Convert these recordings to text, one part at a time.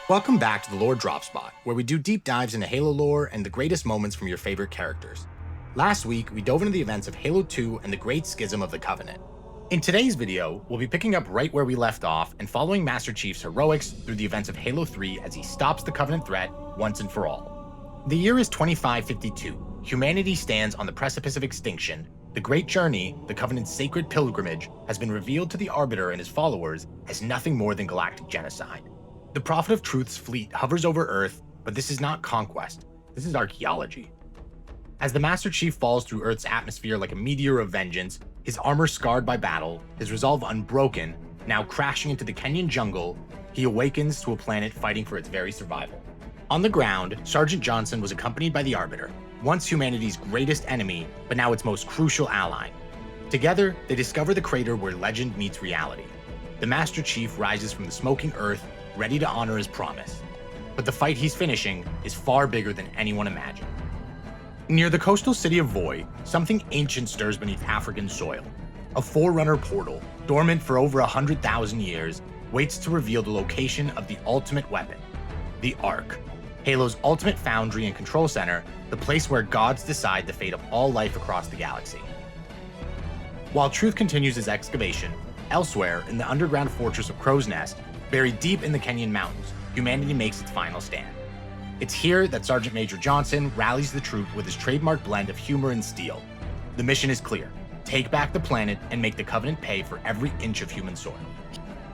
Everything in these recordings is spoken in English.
Welcome back to the Lore Drop Spot, where we do deep dives into Halo lore and the greatest moments from your favorite characters. Last week, we dove into the events of Halo 2 and the Great Schism of the Covenant. In today's video, we'll be picking up right where we left off and following Master Chief's heroics through the events of Halo 3 as he stops the Covenant threat once and for all. The year is 2552. Humanity stands on the precipice of extinction. The Great Journey, the Covenant's sacred pilgrimage, has been revealed to the Arbiter and his followers as nothing more than galactic genocide. The Prophet of Truth's fleet hovers over Earth, but this is not conquest, this is archaeology. As the Master Chief falls through Earth's atmosphere like a meteor of vengeance, his armor scarred by battle, his resolve unbroken, now crashing into the Kenyan jungle, he awakens to a planet fighting for its very survival. On the ground, Sergeant Johnson was accompanied by the Arbiter, once humanity's greatest enemy, but now its most crucial ally. Together, they discover the crater where legend meets reality. The Master Chief rises from the smoking Earth, ready to honor his promise. But the fight he's finishing is far bigger than anyone imagined. Near the coastal city of Voi, something ancient stirs beneath African soil. A Forerunner portal, dormant for over 100,000 years, waits to reveal the location of the ultimate weapon, the Ark. Halo's ultimate foundry and control center, the place where gods decide the fate of all life across the galaxy. While Truth continues his excavation, elsewhere in the underground fortress of Crow's Nest, buried deep in the Kenyan mountains, humanity makes its final stand. It's here that Sergeant Major Johnson rallies the troop with his trademark blend of humor and steel. The mission is clear: take back the planet and make the Covenant pay for every inch of human soil.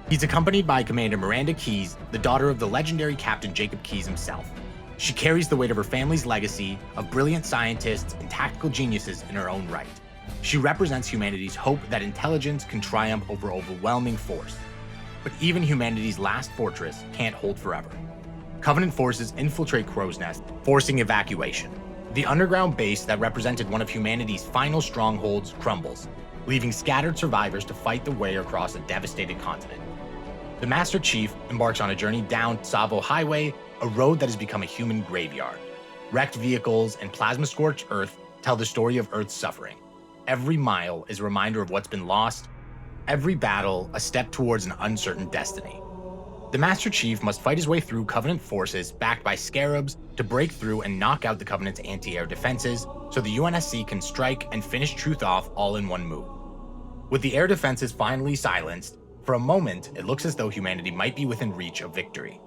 He's accompanied by Commander Miranda Keyes, the daughter of the legendary Captain Jacob Keyes himself. She carries the weight of her family's legacy of brilliant scientists and tactical geniuses in her own right. She represents humanity's hope that intelligence can triumph over overwhelming force. But even humanity's last fortress can't hold forever. Covenant forces infiltrate Crow's Nest, forcing evacuation. The underground base that represented one of humanity's final strongholds crumbles, leaving scattered survivors to fight their way across a devastated continent. The Master Chief embarks on a journey down Tsavo Highway, a road that has become a human graveyard. Wrecked vehicles and plasma-scorched Earth tell the story of Earth's suffering. Every mile is a reminder of what's been lost, every battle a step towards an uncertain destiny. The Master Chief must fight his way through Covenant forces backed by Scarabs to break through and knock out the Covenant's anti-air defenses so the UNSC can strike and finish Truth off all in one move. With the air defenses finally silenced, for a moment it looks as though humanity might be within reach of victory.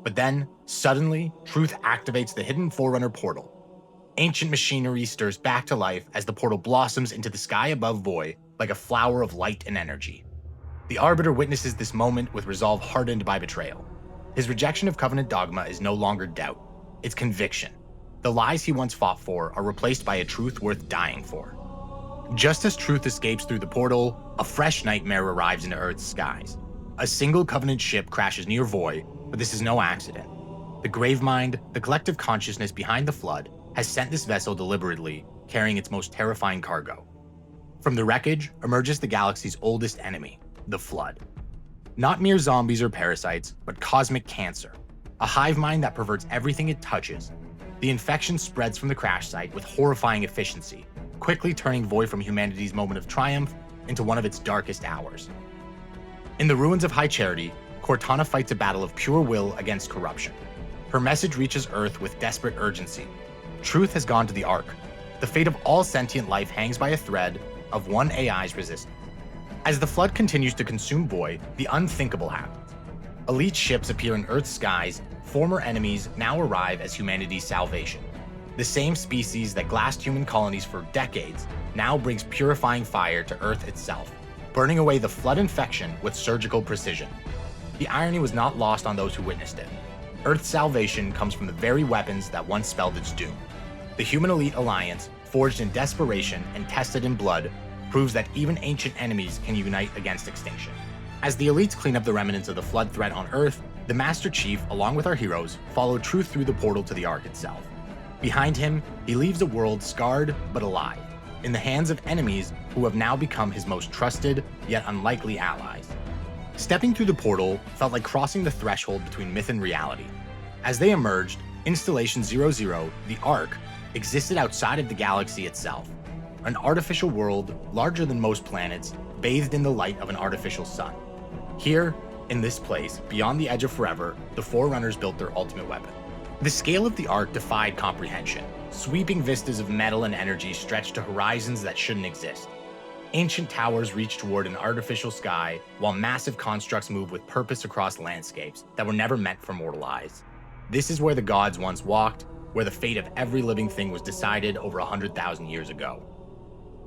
But then, suddenly, Truth activates the hidden Forerunner portal. Ancient machinery stirs back to life as the portal blossoms into the sky above Voi like a flower of light and energy. The Arbiter witnesses this moment with resolve hardened by betrayal. His rejection of Covenant dogma is no longer doubt, it's conviction. The lies he once fought for are replaced by a truth worth dying for. Just as Truth escapes through the portal, a fresh nightmare arrives into Earth's skies. A single Covenant ship crashes near Voi, but this is no accident. The Gravemind, the collective consciousness behind the Flood, has sent this vessel deliberately, carrying its most terrifying cargo. From the wreckage emerges the galaxy's oldest enemy, the Flood. Not mere zombies or parasites, but cosmic cancer, a hive mind that perverts everything it touches. The infection spreads from the crash site with horrifying efficiency, quickly turning Voi from humanity's moment of triumph into one of its darkest hours. In the ruins of High Charity, Cortana fights a battle of pure will against corruption. Her message reaches Earth with desperate urgency. Truth has gone to the Ark. The fate of all sentient life hangs by a thread of one AI's resistance. As the Flood continues to consume Voi, the unthinkable happens. Elite ships appear in Earth's skies, former enemies now arrive as humanity's salvation. The same species that glassed human colonies for decades now brings purifying fire to Earth itself, burning away the Flood infection with surgical precision. The irony was not lost on those who witnessed it. Earth's salvation comes from the very weapons that once spelled its doom. The Human Elite Alliance, forged in desperation and tested in blood, proves that even ancient enemies can unite against extinction. As the elites clean up the remnants of the Flood threat on Earth, the Master Chief, along with our heroes, follow Truth through the portal to the Ark itself. Behind him, he leaves a world scarred but alive, in the hands of enemies who have now become his most trusted yet unlikely allies. Stepping through the portal felt like crossing the threshold between myth and reality. As they emerged, Installation 00, the Ark, existed outside of the galaxy itself. An artificial world larger than most planets, bathed in the light of an artificial sun. Here, In this place, beyond the edge of forever, the Forerunners built their ultimate weapon. The scale of the Ark defied comprehension. Sweeping vistas of metal and energy stretched to horizons that shouldn't exist. Ancient towers reached toward an artificial sky, while massive constructs moved with purpose across landscapes that were never meant for mortal eyes. This is where the gods once walked, where the fate of every living thing was decided over 100,000 years ago.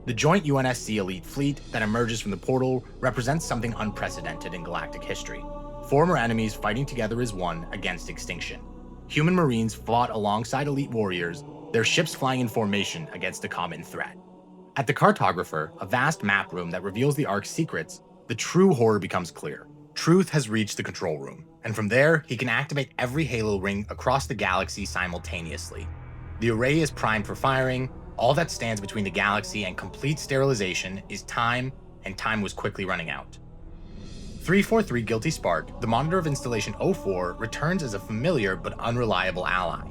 The joint UNSC elite fleet that emerges from the portal represents something unprecedented in galactic history. Former enemies fighting together as one against extinction. Human Marines fought alongside elite warriors, their ships flying in formation against a common threat. At the Cartographer, a vast map room that reveals the Ark's secrets, the true horror becomes clear. Truth has reached the control room, and from there, he can activate every Halo ring across the galaxy simultaneously. The array is primed for firing. All that stands between the galaxy and complete sterilization is time, and time was quickly running out. 343 Guilty Spark, the Monitor of Installation 04, returns as a familiar but unreliable ally.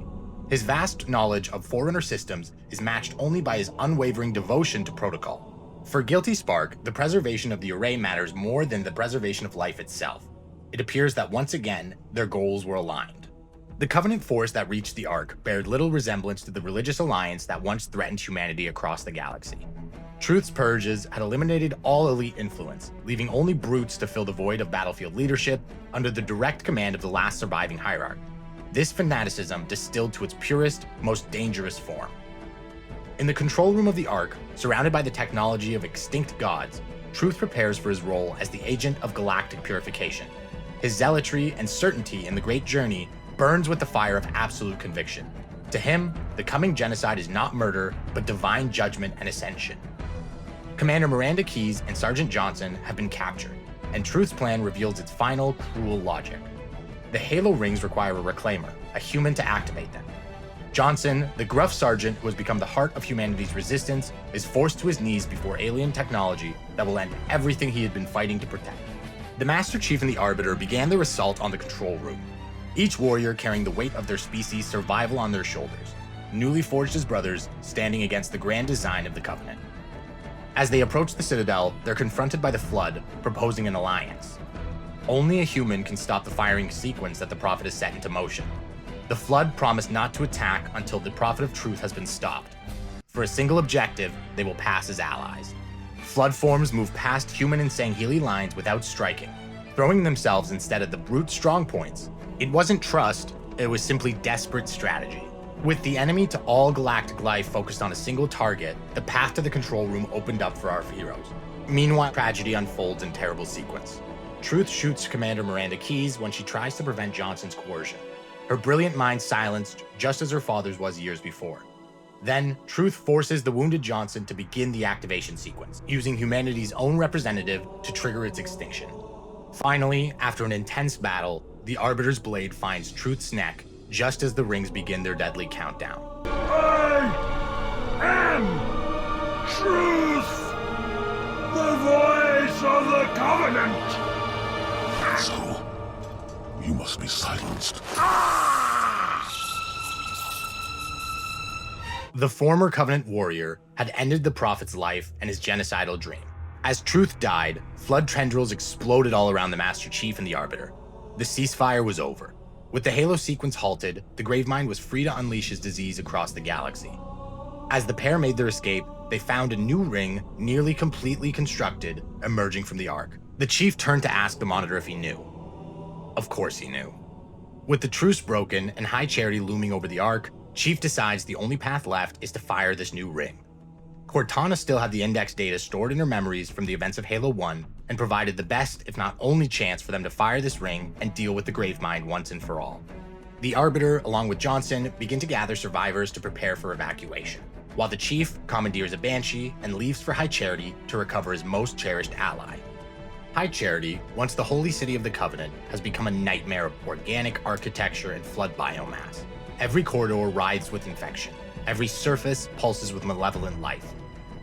His vast knowledge of Forerunner systems is matched only by his unwavering devotion to protocol. For Guilty Spark, the preservation of the array matters more than the preservation of life itself. It appears that once again, their goals were aligned. The Covenant force that reached the Ark bared little resemblance to the religious alliance that once threatened humanity across the galaxy. Truth's purges had eliminated all elite influence, leaving only brutes to fill the void of battlefield leadership under the direct command of the last surviving hierarch. This fanaticism distilled to its purest, most dangerous form. In the control room of the Ark, surrounded by the technology of extinct gods, Truth prepares for his role as the agent of galactic purification. His zealotry and certainty in the great journey burns with the fire of absolute conviction. To him, the coming genocide is not murder, but divine judgment and ascension. Commander Miranda Keyes and Sergeant Johnson have been captured, and Truth's plan reveals its final, cruel logic. The Halo rings require a reclaimer, a human to activate them. Johnson, the gruff sergeant who has become the heart of humanity's resistance, is forced to his knees before alien technology that will end everything he had been fighting to protect. The Master Chief and the Arbiter began their assault on the control room, each warrior carrying the weight of their species' survival on their shoulders, newly forged as brothers standing against the grand design of the Covenant. As they approach the Citadel, they're confronted by the Flood, proposing an alliance. Only a human can stop the firing sequence that the Prophet has set into motion. The Flood promise not to attack until the Prophet of Truth has been stopped. For a single objective, they will pass as allies. Flood forms move past human and Sangheili lines without striking, throwing themselves instead at the brute strong points. It wasn't trust, it was simply desperate strategy. With the enemy to all galactic life focused on a single target, the path to the control room opened up for our heroes. Meanwhile, tragedy unfolds in terrible sequence. Truth shoots Commander Miranda Keyes when she tries to prevent Johnson's coercion. Her brilliant mind silenced, just as her father's was years before. Then, Truth forces the wounded Johnson to begin the activation sequence, using humanity's own representative to trigger its extinction. Finally, after an intense battle, the Arbiter's blade finds Truth's neck just as the rings begin their deadly countdown. I am Truth, the voice of the Covenant! So, you must be silenced. The former Covenant warrior had ended the Prophet's life and his genocidal dream. As Truth died, flood tendrils exploded all around the Master Chief and the Arbiter. The ceasefire was over. With the Halo sequence halted, the Gravemind was free to unleash his disease across the galaxy. As the pair made their escape, they found a new ring, nearly completely constructed, emerging from the Ark. The Chief turned to ask the Monitor if he knew. Of course he knew. With the truce broken and High Charity looming over the Ark, Chief decides the only path left is to fire this new ring. Cortana still had the index data stored in her memories from the events of Halo 1 and provided the best, if not only chance for them to fire this ring and deal with the Gravemind once and for all. The Arbiter, along with Johnson, begin to gather survivors to prepare for evacuation, while the Chief commandeers a Banshee and leaves for High Charity to recover his most cherished ally. High Charity, once the holy city of the Covenant, has become a nightmare of organic architecture and flood biomass. Every corridor writhes with infection. Every surface pulses with malevolent life.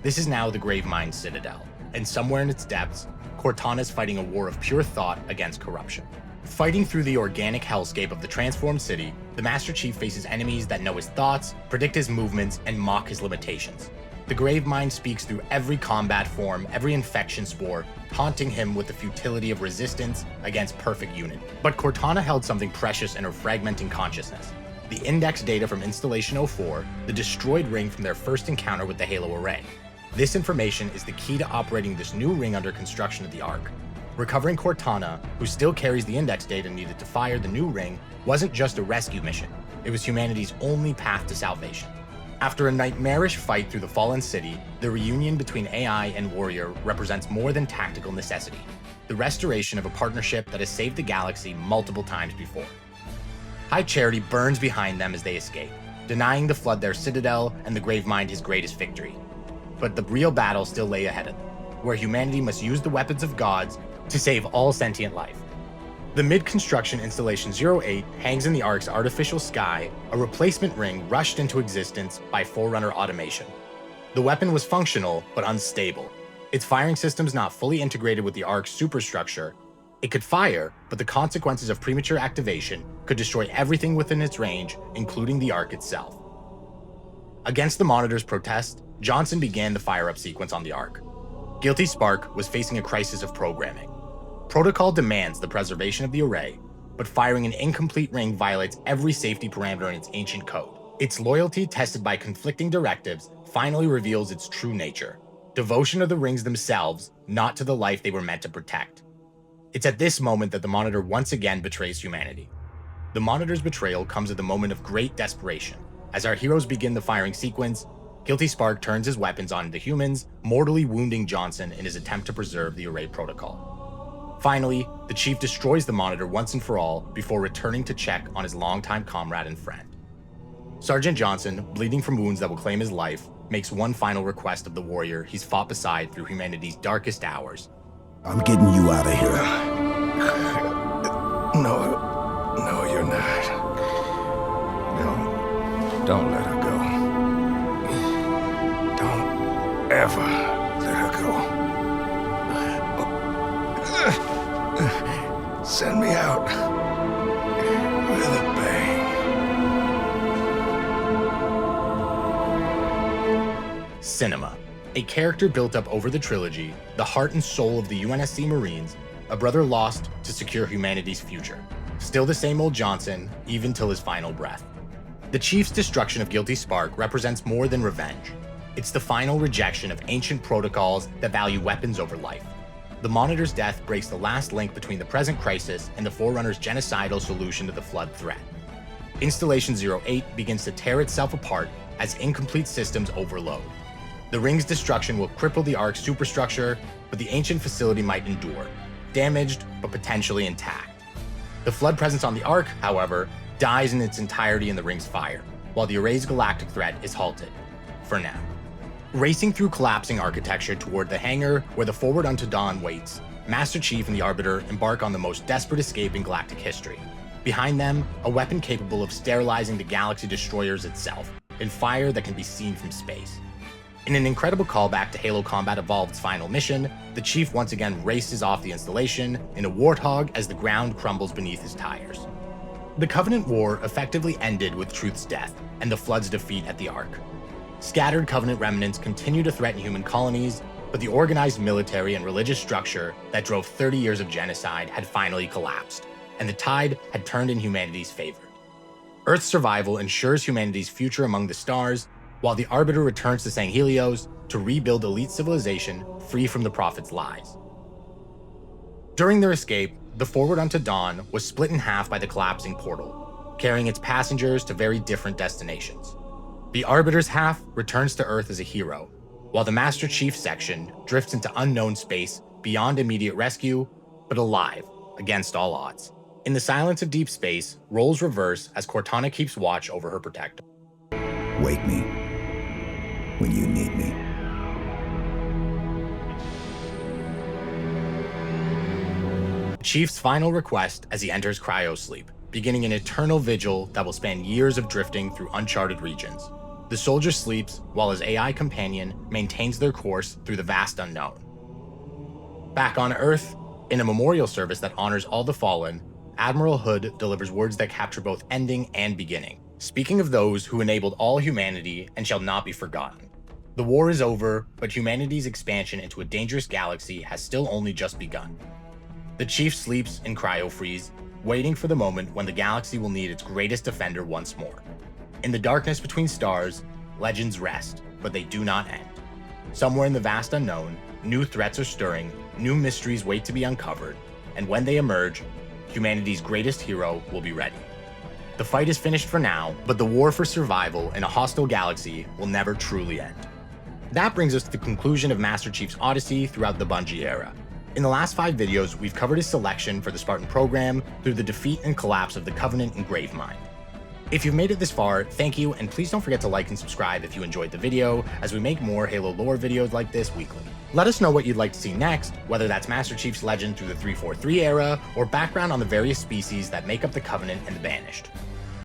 This is now the Gravemind Citadel, and somewhere in its depths, Cortana is fighting a war of pure thought against corruption. Fighting through the organic hellscape of the transformed city, the Master Chief faces enemies that know his thoughts, predict his movements, and mock his limitations. The Gravemind speaks through every combat form, every infection spore, taunting him with the futility of resistance against perfect unity. But Cortana held something precious in her fragmenting consciousness. The index data from Installation 04, the destroyed ring from their first encounter with the Halo array. This information is the key to operating this new ring under construction at the Ark. Recovering Cortana, who still carries the index data needed to fire the new ring, wasn't just a rescue mission, it was humanity's only path to salvation. After a nightmarish fight through the fallen city, the reunion between AI and Warrior represents more than tactical necessity, the restoration of a partnership that has saved the galaxy multiple times before. High Charity burns behind them as they escape, denying the Flood their citadel and the Gravemind his greatest victory. But the real battle still lay ahead of them, where humanity must use the weapons of gods to save all sentient life. The mid-construction Installation 08 hangs in the Ark's artificial sky, a replacement ring rushed into existence by Forerunner automation. The weapon was functional, but unstable. Its firing systems not fully integrated with the Ark's superstructure. It could fire, but the consequences of premature activation could destroy everything within its range, including the Ark itself. Against the Monitor's protest, Johnson began the fire-up sequence on the Ark. Guilty Spark was facing a crisis of programming. Protocol demands the preservation of the array, but firing an incomplete ring violates every safety parameter in its ancient code. Its loyalty, tested by conflicting directives, finally reveals its true nature: devotion to the rings themselves, not to the life they were meant to protect. It's at this moment that the Monitor once again betrays humanity. The Monitor's betrayal comes at the moment of great desperation. As our heroes begin the firing sequence, Guilty Spark turns his weapons on the humans, mortally wounding Johnson in his attempt to preserve the array protocol. Finally, the Chief destroys the Monitor once and for all before returning to check on his longtime comrade and friend. Sergeant Johnson, bleeding from wounds that will claim his life, makes one final request of the Warrior he's fought beside through humanity's darkest hours. I'm getting you out of here. No, you're not. Don't let her go. Don't ever let her go. Send me out with a bang. Cinema. A character built up over the trilogy, the heart and soul of the UNSC Marines, a brother lost to secure humanity's future. Still the same old Johnson, even till his final breath. The Chief's destruction of Guilty Spark represents more than revenge. It's the final rejection of ancient protocols that value weapons over life. The Monitor's death breaks the last link between the present crisis and the Forerunners' genocidal solution to the Flood threat. Installation 08 begins to tear itself apart as incomplete systems overload. The ring's destruction will cripple the Ark's superstructure, but the ancient facility might endure, damaged but potentially intact. The Flood presence on the Ark, however, dies in its entirety in the ring's fire, while the array's galactic threat is halted, for now. Racing through collapsing architecture toward the hangar where the Forward Unto Dawn waits, Master Chief and the Arbiter embark on the most desperate escape in galactic history. Behind them, a weapon capable of sterilizing the galaxy destroyers itself, in fire that can be seen from space. In an incredible callback to Halo Combat Evolved's final mission, the Chief once again races off the installation in a warthog as the ground crumbles beneath his tires. The Covenant War effectively ended with Truth's death and the Flood's defeat at the Ark. Scattered Covenant remnants continue to threaten human colonies, but the organized military and religious structure that drove 30 years of genocide had finally collapsed, and the tide had turned in humanity's favor. Earth's survival ensures humanity's future among the stars, while the Arbiter returns to St. Helios to rebuild elite civilization free from the Prophet's lies. During their escape, the Forward Unto Dawn was split in half by the collapsing portal, carrying its passengers to very different destinations. The Arbiter's half returns to Earth as a hero, while the Master Chief section drifts into unknown space beyond immediate rescue, but alive against all odds. In the silence of deep space, roles reverse as Cortana keeps watch over her protector. Wake me when you need me. Chief's final request as he enters cryosleep, beginning an eternal vigil that will span years of drifting through uncharted regions. The soldier sleeps while his AI companion maintains their course through the vast unknown. Back on Earth, in a memorial service that honors all the fallen, Admiral Hood delivers words that capture both ending and beginning, speaking of those who enabled all humanity and shall not be forgotten. The war is over, but humanity's expansion into a dangerous galaxy has still only just begun. The Chief sleeps in cryo-freeze, waiting for the moment when the galaxy will need its greatest defender once more. In the darkness between stars, legends rest, but they do not end. Somewhere in the vast unknown, new threats are stirring, new mysteries wait to be uncovered, and when they emerge, humanity's greatest hero will be ready. The fight is finished for now, but the war for survival in a hostile galaxy will never truly end. That brings us to the conclusion of Master Chief's Odyssey throughout the Bungie era. In the last 5 videos, we've covered his selection for the Spartan program through the defeat and collapse of the Covenant and Gravemind. If you've made it this far, thank you, and please don't forget to like and subscribe if you enjoyed the video, as we make more Halo lore videos like this weekly. Let us know what you'd like to see next, whether that's Master Chief's legend through the 343 era, or background on the various species that make up the Covenant and the Banished.